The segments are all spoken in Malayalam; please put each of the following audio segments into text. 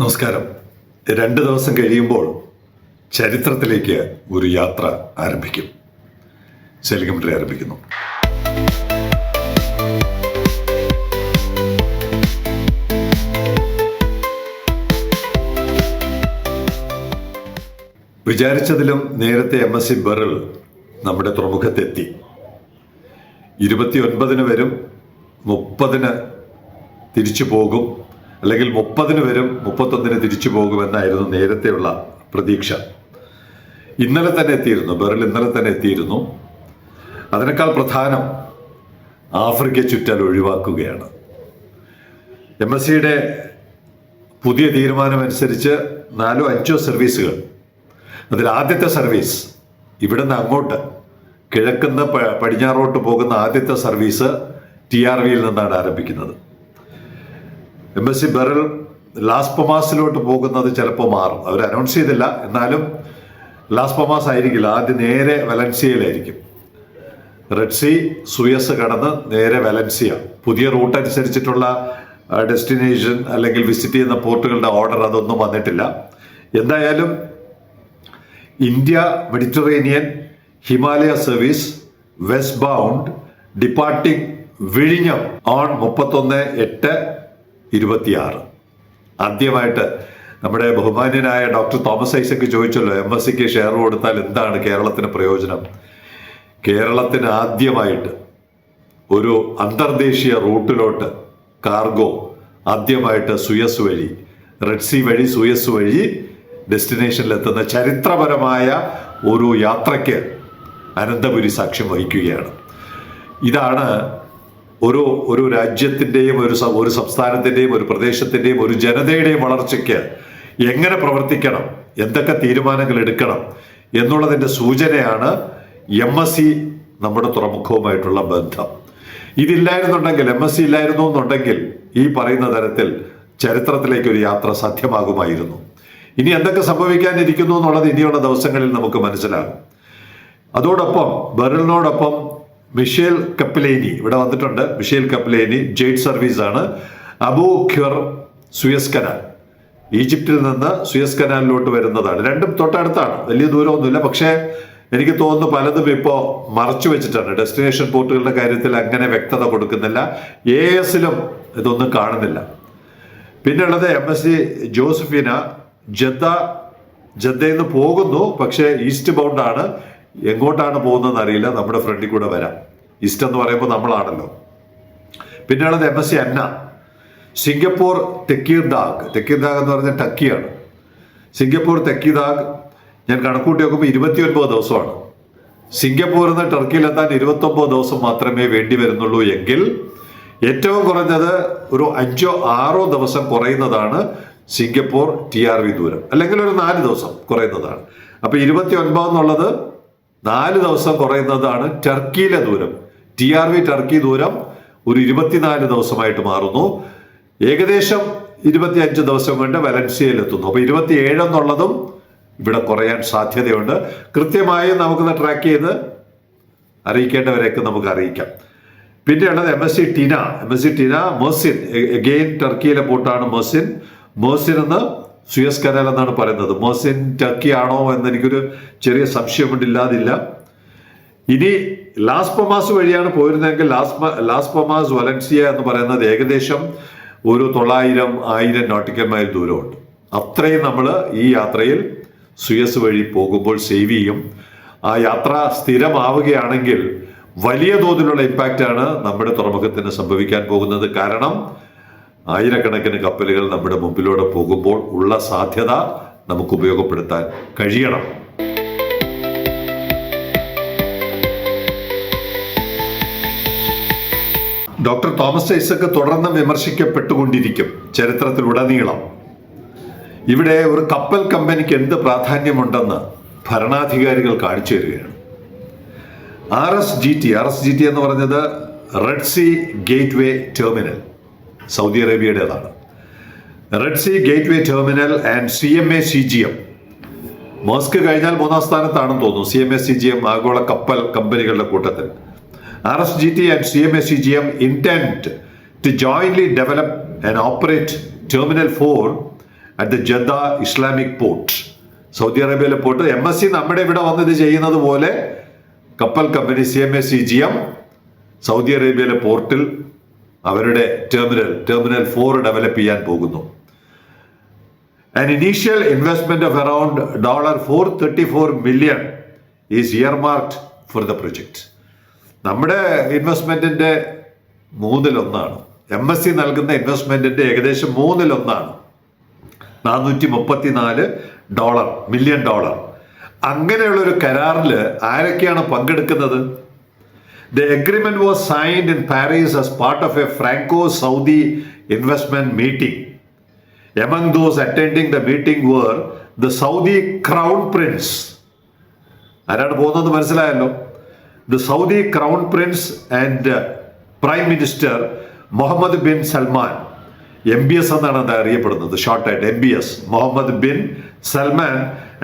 നമസ്കാരം. 2 ദിവസം കഴിയുമ്പോൾ ചരിത്രത്തിലേക്ക് ഒരു യാത്ര ആരംഭിക്കും. സെലികമിറ്ററി ആരംഭിക്കുന്നു. വിചാരിച്ചതിലും നേരത്തെ MSc ബെറിൽ നമ്മുടെ തുറമുഖത്തെത്തി. 29 വരും, 30 തിരിച്ചു പോകും, അല്ലെങ്കിൽ 30 വരും, 31 തിരിച്ചു പോകുമെന്നായിരുന്നു നേരത്തെയുള്ള പ്രതീക്ഷ. ഇന്നലെ തന്നെ എത്തിയിരുന്നു, ബെറിൽ ഇന്നലെ തന്നെ എത്തിയിരുന്നു. അതിനേക്കാൾ പ്രധാനം ആഫ്രിക്ക ചുറ്റാൽ ഒഴിവാക്കുകയാണ്. MScയുടെ പുതിയ തീരുമാനമനുസരിച്ച് 4-5 സർവീസുകൾ, അതിൽ ആദ്യത്തെ സർവീസ് ഇവിടുന്ന് അങ്ങോട്ട് കിഴക്കുന്ന് പടിഞ്ഞാറോട്ട് പോകുന്ന ആദ്യത്തെ സർവീസ് TRVയിൽ നിന്നാണ് ആരംഭിക്കുന്നത്. MSc ബെറിൽ ലാസ് പമാസിലോട്ട് പോകുന്നത് ചിലപ്പോൾ മാറും. അവർ അനൗൺസ് ചെയ്തില്ല, എന്നാലും ലാസ് പമാസ് ആയിരിക്കില്ല, ആദ്യം നേരെ വലൻസിയയിലായിരിക്കും. റെഡ് സീ, സുയസ് കടന്ന് നേരെ വലൻസിയ. പുതിയ റൂട്ട് അനുസരിച്ചിട്ടുള്ള ഡെസ്റ്റിനേഷൻ അല്ലെങ്കിൽ വിസിറ്റ് ചെയ്യുന്ന പോർട്ടുകളുടെ ഓർഡർ അതൊന്നും വന്നിട്ടില്ല. എന്തായാലും India Mediterranean Himalaya service west bound departing വിഴിഞ്ഞം ഓൺ 31/8/26. ആദ്യമായിട്ട് നമ്മുടെ ബഹുമാന്യനായ ഡോക്ടർ തോമസ് ഐസക് ചോദിച്ചല്ലോ, MScക്ക് ഷെയർ കൊടുത്താൽ എന്താണ് കേരളത്തിന് പ്രയോജനം. കേരളത്തിന് ആദ്യമായിട്ട് ഒരു അന്തർദേശീയ റൂട്ടിലോട്ട് കാർഗോ ആദ്യമായിട്ട് സുയസ് വഴി, റെഡ് സീ വഴി, സുയസ് വഴി ഡെസ്റ്റിനേഷനിലെത്തുന്ന ചരിത്രപരമായ ഒരു യാത്രയ്ക്ക് അനന്തപുരി സാക്ഷ്യം വഹിക്കുകയാണ്. ഇതാണ് ഒരു രാജ്യത്തിൻ്റെയും ഒരു സംസ്ഥാനത്തിൻ്റെയും ഒരു പ്രദേശത്തിൻ്റെയും ഒരു ജനതയുടെയും വളർച്ചയ്ക്ക് എങ്ങനെ പ്രവർത്തിക്കണം, എന്തൊക്കെ തീരുമാനങ്ങൾ എടുക്കണം എന്നുള്ളതിൻ്റെ സൂചനയാണ് MSc നമ്മുടെ തുറമുഖവുമായിട്ടുള്ള ബന്ധം. ഇതില്ലായിരുന്നുണ്ടെങ്കിൽ, MSc ഇല്ലായിരുന്നു എന്നുണ്ടെങ്കിൽ ഈ പറയുന്ന തരത്തിൽ ചരിത്രത്തിലേക്ക് ഒരു യാത്ര സാധ്യമാകുമായിരുന്നു. ഇനി എന്തൊക്കെ സംഭവിക്കാനിരിക്കുന്നു എന്നുള്ളത് ഇനിയുള്ള ദിവസങ്ങളിൽ നമുക്ക് മനസ്സിലാകും. അതോടൊപ്പം ബെറിലിനോടൊപ്പം മിഷേൽ കപ്പലേനി ഇവിടെ വന്നിട്ടുണ്ട്. മിഷേൽ കപ്പലേനി ജെയ്റ്റ് സർവീസാണ്. അബു ഖിർ സുയസ് കനാൽ, ഈജിപ്തിൽ നിന്ന് സുയസ് കനാലിലോട്ട് വരുന്നതാണ്. രണ്ടും തൊട്ടടുത്താണ്, വലിയ ദൂരമൊന്നുമില്ല. പക്ഷേ എനിക്ക് തോന്നുന്നു പലതും ഇപ്പോൾ മറച്ചു വെച്ചിട്ടാണ്. ഡെസ്റ്റിനേഷൻ പോർട്ടുകളുടെ കാര്യത്തിൽ അങ്ങനെ വ്യക്തത കൊടുക്കുന്നില്ല. ASലും ഇതൊന്നും കാണുന്നില്ല. പിന്നെയുള്ളത് MSc ജോസഫിന ജദ്ദയിൽ നിന്ന് പോകുന്നു, പക്ഷേ ഈസ്റ്റ് ബൗണ്ട് ആണ്. എങ്ങോട്ടാണ് പോകുന്നതെന്ന് അറിയില്ല. നമ്മുടെ ഫ്രണ്ടിൽ കൂടെ വരാം. ഈസ്റ്റ് എന്ന് പറയുമ്പോൾ നമ്മളാണല്ലോ. പിന്നെയുള്ളത് MSc അന്ന സിംഗപ്പൂർ തെക്കീർദാഗ് എന്ന് പറഞ്ഞാൽ ടർക്കിയാണ്. സിംഗപ്പൂർ തെക്കീർദാഗ് ഞാൻ കണക്കൂട്ടി നോക്കുമ്പോൾ 29 ദിവസമാണ്. സിംഗപ്പൂരിൽ നിന്ന് ടർക്കിയിലെത്താൻ 29 ദിവസം മാത്രമേ വേണ്ടി വരുന്നുള്ളൂ എങ്കിൽ ഏറ്റവും കുറഞ്ഞത് ഒരു 5-6 ദിവസം കുറയുന്നതാണ് സിംഗപ്പൂർ TRV ദൂരം, അല്ലെങ്കിൽ ഒരു 4 ദിവസം കുറയുന്നതാണ്. അപ്പൊ 29 എന്നുള്ളത് 4 ദിവസം കുറയുന്നതാണ് ടർക്കിയിലെ ദൂരം. TRV ടർക്കി ദൂരം ഒരു 24 ദിവസമായിട്ട് മാറുന്നു. ഏകദേശം 25 ദിവസം കൊണ്ട് വലൻസിയയിലെത്തുന്നു. അപ്പൊ 27 എന്നുള്ളതും ഇവിടെ കുറയാൻ സാധ്യതയുണ്ട്. കൃത്യമായി നമുക്കൊന്ന് ട്രാക്ക് ചെയ്ത് അറിയിക്കേണ്ടവരെയൊക്കെ നമുക്ക് അറിയിക്കാം. പിന്നെയുള്ളത് MSc ടിന മെർസിൻ, എഗെയിൻ ടർക്കിയിലെ പോർട്ടാണ് മെർസിൻ എന്ന് സുയസ് കനാൽ എന്നാണ് പറയുന്നത്. മെർസിൻ ടർക്കി ആണോ എന്ന് എനിക്കൊരു ചെറിയ സംശയമുണ്ടില്ലാതില്ല. ഇനി ലാസ് പമാസ് വഴിയാണ് പോയിരുന്നതെങ്കിൽ ലാസ് പമാസ് വലൻസിയ എന്ന് പറയുന്നത് ഏകദേശം ഒരു 900-1000 നോട്ടിക്കൽ മൈൽ ദൂരമുണ്ട്. അത്രയും നമ്മൾ ഈ യാത്രയിൽ സുയസ് വഴി പോകുമ്പോൾ സേവ് ചെയ്യും. ആ യാത്ര സ്ഥിരമാവുകയാണെങ്കിൽ വലിയ തോതിലുള്ള ഇമ്പാക്റ്റാണ് നമ്മുടെ തുറമുഖത്തിന് സംഭവിക്കാൻ പോകുന്നത്. കാരണം ആയിരക്കണക്കിന് കപ്പലുകൾ നമ്മുടെ മുമ്പിലൂടെ പോകുമ്പോൾ ഉള്ള സാധ്യത നമുക്ക് ഉപയോഗപ്പെടുത്താൻ കഴിയണം. ഡോക്ടർ തോമസ് ഐസക് തുടർന്ന് വിമർശിക്കപ്പെട്ടുകൊണ്ടിരിക്കും ചരിത്രത്തിലുടനീളം. ഇവിടെ ഒരു കപ്പൽ കമ്പനിക്ക് എന്ത് പ്രാധാന്യമുണ്ടെന്ന് ഭരണാധികാരികൾ കാണിച്ചു തരികയാണ്. RSGT എന്ന് പറഞ്ഞത് Red Sea Gateway Terminal, Saudi അറേബ്യയുടേതാണ്. Red Sea Gateway Terminal and CMA CGM, Maersk കഴിഞ്ഞാൽ 3ാം സ്ഥാനത്താണെന്ന് തോന്നുന്നു CMA CGM ആഗോള കപ്പൽ കമ്പനികളുടെ കൂട്ടത്തിൽ. RSGT and CMA CGM intend to jointly develop and operate Terminal 4 at the ജദ്ദ Islamic port. Saudi അറേബ്യയിലെ പോർട്ട്. MSC നമ്മുടെ ഇവിടെ വന്ന് ഇത് ചെയ്യുന്നത് പോലെ കപ്പൽ കമ്പനി CMA CGM സൗദി അറേബ്യയിലെ പോർട്ടിൽ അവരുടെ ടെർമിനൽ 4 ഡെവലപ്പ് ചെയ്യാൻ പോകുന്നു. An initial investment of around $434 million is earmarked for the project. നമ്മുടെ ഇൻവെസ്റ്റ്മെന്റിന്റെ 1/3. MSC നൽകുന്ന ഇൻവെസ്റ്റ്മെന്റിന്റെ ഏകദേശം 1/3. $434 മില്യൺ. അങ്ങനെയുള്ള ഒരു കരാറിൽ ആരൊക്കെയാണ് പങ്കെടുക്കുന്നത്? The agreement was signed in Paris as part of a Franco-Saudi investment meeting. Among those attending the meeting were the Saudi Crown Prince. ആരാണ് പോകുന്നത് മനസ്സിലായല്ലോ. The Saudi Crown Prince and Prime Minister Mohammed bin Salman. MBS എന്നാണ് അത് അറിയപ്പെടുന്നത്, ഷോർട്ടായിട്ട് MBS. Mohammed bin Salman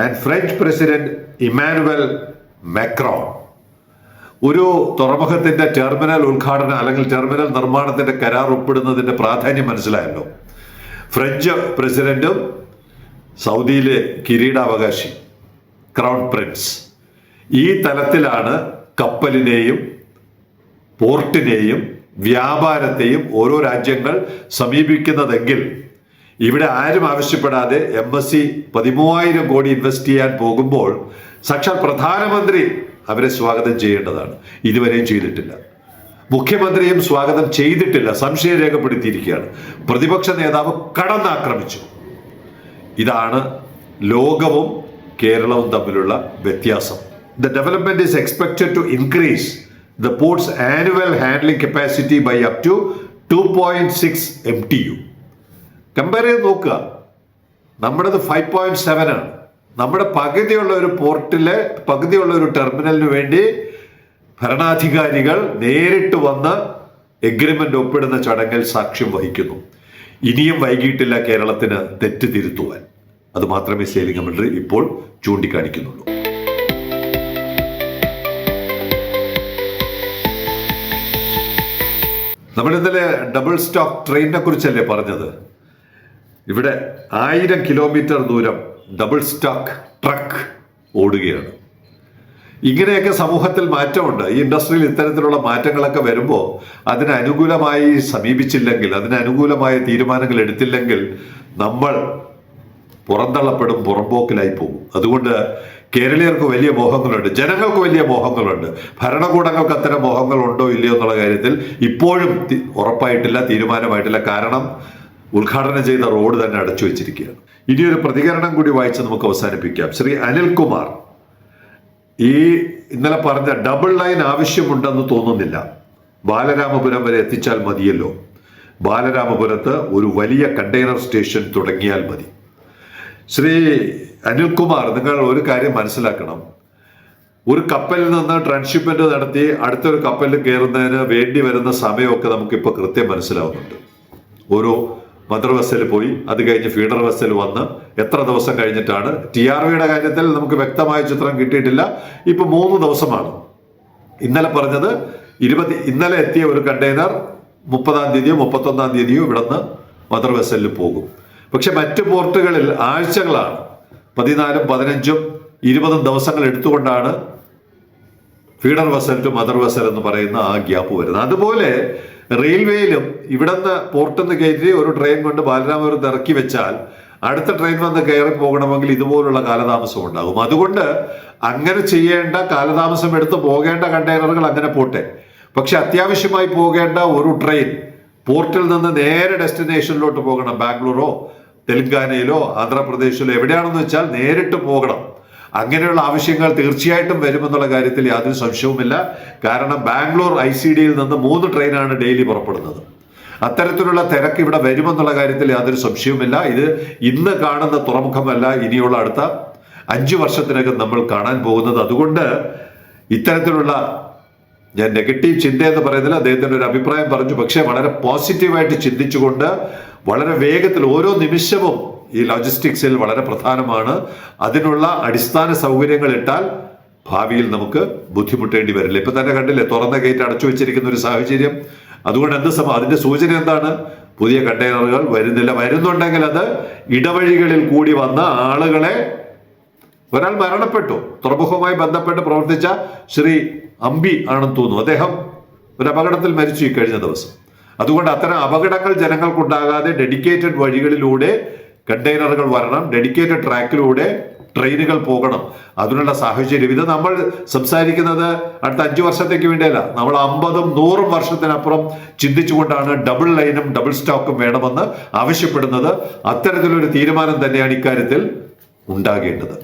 and French president Emmanuel Macron. ഒരു തുറമുഖത്തിന്റെ ടെർമിനൽ ഉദ്ഘാടനം അല്ലെങ്കിൽ ടെർമിനൽ നിർമ്മാണത്തിന്റെ കരാർ ഒപ്പിടുന്നതിന്റെ പ്രാധാന്യം മനസ്സിലായല്ലോ. ഫ്രഞ്ച് പ്രസിഡന്റും സൗദിയിലെ കിരീടാവകാശി ക്രൗൺ പ്രിൻസ്. ഈ തലത്തിലാണ് കപ്പലിനെയും പോർട്ടിനെയും വ്യാപാരത്തെയും ഓരോ രാജ്യങ്ങൾ സമീപിക്കുന്നതെങ്കിൽ ഇവിടെ ആരും ആവശ്യപ്പെടാതെ MSC 13,000 കോടി ഇൻവെസ്റ്റ് ചെയ്യാൻ പോകുമ്പോൾ സാക്ഷാൽ പ്രധാനമന്ത്രി അവരെ സ്വാഗതം ചെയ്യേണ്ടതാണ്. ഇതുവരെയും ചെയ്തിട്ടില്ല. മുഖ്യമന്ത്രിയും സ്വാഗതം ചെയ്തിട്ടില്ല, സംശയം രേഖപ്പെടുത്തിയിരിക്കുകയാണ്. പ്രതിപക്ഷ നേതാവ് കടന്നാക്രമിച്ചു. ഇതാണ് ലോകവും കേരളവും തമ്മിലുള്ള വ്യത്യാസം. The development is expected to increase the port's annual handling capacity by up to 2.6 MTU. Compare ചെയ്ത് നോക്കുക. നമ്മുടേത് 5.7 ആണ്. നമ്മുടെ പകുതിയുള്ള ഒരു പോർട്ടിലെ പകുതിയുള്ള ഒരു ടെർമിനലിന് വേണ്ടി ഭരണാധികാരികൾ നേരിട്ട് വന്ന് എഗ്രിമെന്റ് ഒപ്പിടുന്ന ചടങ്ങിൽ സാക്ഷ്യം വഹിക്കുന്നു. ഇനിയും വൈകിട്ടില്ല കേരളത്തിന് തെറ്റ് തിരുത്തുവാൻ. അത് മാത്രമേ സെയിലിംഗ് കമന്ററി ഇപ്പോൾ ചൂണ്ടിക്കാണിക്കുന്നുള്ളൂ. നമ്മൾ ഇന്നലെ ഡബിൾ സ്റ്റോക്ക് ട്രെയിനിനെ കുറിച്ചല്ലേ പറഞ്ഞത്. ഇവിടെ 1000 കിലോമീറ്റർ ദൂരം ഡബിൾ സ്റ്റോക്ക് ട്രക്ക് ഓടുകയാണ്. ഇങ്ങനെയൊക്കെ സമൂഹത്തിൽ മാറ്റമുണ്ട്. ഈ ഇൻഡസ്ട്രിയിൽ ഇത്തരത്തിലുള്ള മാറ്റങ്ങളൊക്കെ വരുമ്പോൾ അതിന് അനുകൂലമായി സമീപിച്ചില്ലെങ്കിൽ, അതിന് അനുകൂലമായ തീരുമാനങ്ങൾ എടുത്തില്ലെങ്കിൽ നമ്മൾ പുറന്തള്ളപ്പെടും, പുറമ്പോക്കിലായി പോകും. അതുകൊണ്ട് കേരളീയർക്ക് വലിയ മോഹങ്ങളുണ്ട്, ജനങ്ങൾക്ക് വലിയ മോഹങ്ങളുണ്ട്. ഭരണകൂടങ്ങൾക്ക് അത്തരം മോഹങ്ങൾ ഉണ്ടോ ഇല്ലയോ എന്നുള്ള കാര്യത്തിൽ ഇപ്പോഴും ഉറപ്പായിട്ടില്ല, തീരുമാനമായിട്ടില്ല. കാരണം ഉദ്ഘാടനം ചെയ്ത റോഡ് തന്നെ അടച്ചു വെച്ചിരിക്കുകയാണ്. ഇനിയൊരു പ്രതികരണം കൂടി വായിച്ച് നമുക്ക് അവസാനിപ്പിക്കാം. ശ്രീ അനിൽകുമാർ, ഈ ഇന്നലെ പറഞ്ഞ ഡബിൾ ലൈൻ ആവശ്യമുണ്ടെന്ന് തോന്നുന്നില്ല. ബാലരാമപുരം വരെ എത്തിച്ചാൽ മതിയല്ലോ. ബാലരാമപുരത്ത് ഒരു വലിയ കണ്ടെയ്നർ സ്റ്റേഷൻ തുടങ്ങിയാൽ മതി. ശ്രീ അനിൽകുമാർ, നിങ്ങൾ ഒരു കാര്യം മനസ്സിലാക്കണം. ഒരു കപ്പലിൽ നിന്ന് ട്രാൻസ്ഷിപ്മെന്റ് നടത്തി അടുത്തൊരു കപ്പലിൽ കയറുന്നതിന് വേണ്ടി വരുന്ന സമയമൊക്കെ നമുക്കിപ്പോൾ കൃത്യം മനസ്സിലാവുന്നുണ്ട്. ഓരോ മദർ വെസൽ പോയി, അത് കഴിഞ്ഞ് ഫീഡർ വെസൽ വന്ന് എത്ര ദിവസം കഴിഞ്ഞിട്ടാണ്. TRVയുടെ കാര്യത്തിൽ നമുക്ക് വ്യക്തമായ ചിത്രം കിട്ടിയിട്ടില്ല. ഇപ്പൊ 3 ദിവസമാണ്. ഇന്നലെ പറഞ്ഞത് ഇന്നലെ എത്തിയ ഒരു കണ്ടെയ്നർ 30-ാം തീയതിയോ 31-ാം തീയതിയോ ഇവിടുന്ന് മദർ വെസലിൽ പോകും. പക്ഷെ മറ്റു പോർട്ടുകളിൽ ആഴ്ചകളാണ്, 14, 15, 20 ദിവസങ്ങൾ എടുത്തുകൊണ്ടാണ് feeder vessel to mother vessel എന്ന് പറയുന്ന ആ ഗ്യാപ്പ് വരുന്നത്. അതുപോലെ റെയിൽവേയിലും ഇവിടുന്ന് പോർട്ടിൽ നിന്ന് കയറ്റി ഒരു ട്രെയിൻ കൊണ്ട് ബാലരാമപുരത്ത് ഇറക്കി വെച്ചാൽ അടുത്ത ട്രെയിൻ വന്ന് കയറി പോകണമെങ്കിൽ ഇതുപോലുള്ള കാലതാമസം ഉണ്ടാകും. അതുകൊണ്ട് അങ്ങനെ ചെയ്യേണ്ട, കാലതാമസം എടുത്ത് പോകേണ്ട കണ്ടെയ്നറുകൾ അങ്ങനെ പോട്ടെ. പക്ഷെ അത്യാവശ്യമായി പോകേണ്ട ഒരു ട്രെയിൻ പോർട്ടിൽ നിന്ന് നേരെ ഡെസ്റ്റിനേഷനിലോട്ട് പോകണം. ബാംഗ്ലൂരോ തെലങ്കാനയിലോ ആന്ധ്രാപ്രദേശിലോ എവിടെയാണെന്ന് വെച്ചാൽ നേരിട്ട് പോകണം. അങ്ങനെയുള്ള ആവശ്യങ്ങൾ തീർച്ചയായിട്ടും വരുമെന്നുള്ള കാര്യത്തിൽ യാതൊരു സംശയവുമില്ല. കാരണം ബാംഗ്ലൂർ ICDയിൽ നിന്ന് 3 ട്രെയിനാണ് ഡെയിലി പുറപ്പെടുന്നത്. അത്തരത്തിലുള്ള തിരക്ക് ഇവിടെ വരുമെന്നുള്ള കാര്യത്തിൽ യാതൊരു സംശയവുമില്ല. ഇത് ഇന്ന് കാണുന്ന തുറമുഖമല്ല, ഇനിയുള്ള അടുത്ത 5 വർഷത്തിനകം നമ്മൾ കാണാൻ പോകുന്നത്. അതുകൊണ്ട് ഇത്തരത്തിലുള്ള, ഞാൻ നെഗറ്റീവ് ചിന്തയെന്ന് പറയുന്നില്ല, അദ്ദേഹത്തിൻ്റെ ഒരു അഭിപ്രായം പറഞ്ഞു. പക്ഷേ വളരെ പോസിറ്റീവായിട്ട് ചിന്തിച്ചുകൊണ്ട് വളരെ വേഗത്തിൽ ഓരോ നിമിഷവും ഈ ലോജിസ്റ്റിക്സിൽ വളരെ പ്രധാനമാണ്. അതിനുള്ള അടിസ്ഥാന സൗകര്യങ്ങൾ ഇട്ടാൽ ഭാവിയിൽ നമുക്ക് ബുദ്ധിമുട്ടേണ്ടി വരില്ല. ഇപ്പൊ തന്നെ കണ്ടില്ലേ, തുറന്ന ഗേറ്റ് അടച്ചു വെച്ചിരിക്കുന്ന ഒരു സാഹചര്യം. അതുകൊണ്ട് അതിന്റെ സൂചന എന്താണ്? പുതിയ കണ്ടെയ്നറുകൾ വരുന്നില്ല. വരുന്നുണ്ടെങ്കിൽ അത് ഇടവഴികളിൽ കൂടി വന്ന ആളുകളെ, ഒരാൾ മരണപ്പെട്ടു, തുറമുഖവുമായി ബന്ധപ്പെട്ട് പ്രവർത്തിച്ച ശ്രീ അമ്പി ആണെന്ന് തോന്നുന്നു, അദ്ദേഹം ഒരു അപകടത്തിൽ മരിച്ചു ഈ കഴിഞ്ഞ ദിവസം. അതുകൊണ്ട് അത്തരം അപകടങ്ങൾ ജനങ്ങൾക്കുണ്ടാകാതെ ഡെഡിക്കേറ്റഡ് വഴികളിലൂടെ കണ്ടെയ്നറുകൾ വരണം, ഡെഡിക്കേറ്റഡ് ട്രാക്കിലൂടെ ട്രെയിനുകൾ പോകണം. അതിനുള്ള സാഹചര്യം, ഇത് നമ്മൾ സംസാരിക്കുന്നത് അടുത്ത 5 വർഷത്തേക്ക് വേണ്ടിയല്ല, നമ്മൾ 50ഉം 100ഉം വർഷത്തിനപ്പുറം ചിന്തിച്ചുകൊണ്ടാണ് ഡബിൾ ലൈനും ഡബിൾ സ്റ്റോക്കും വേണമെന്ന് ആവശ്യപ്പെടുന്നത്. അത്തരത്തിലൊരു തീരുമാനം തന്നെയാണ് ഇക്കാര്യത്തിൽ ഉണ്ടാകേണ്ടത്.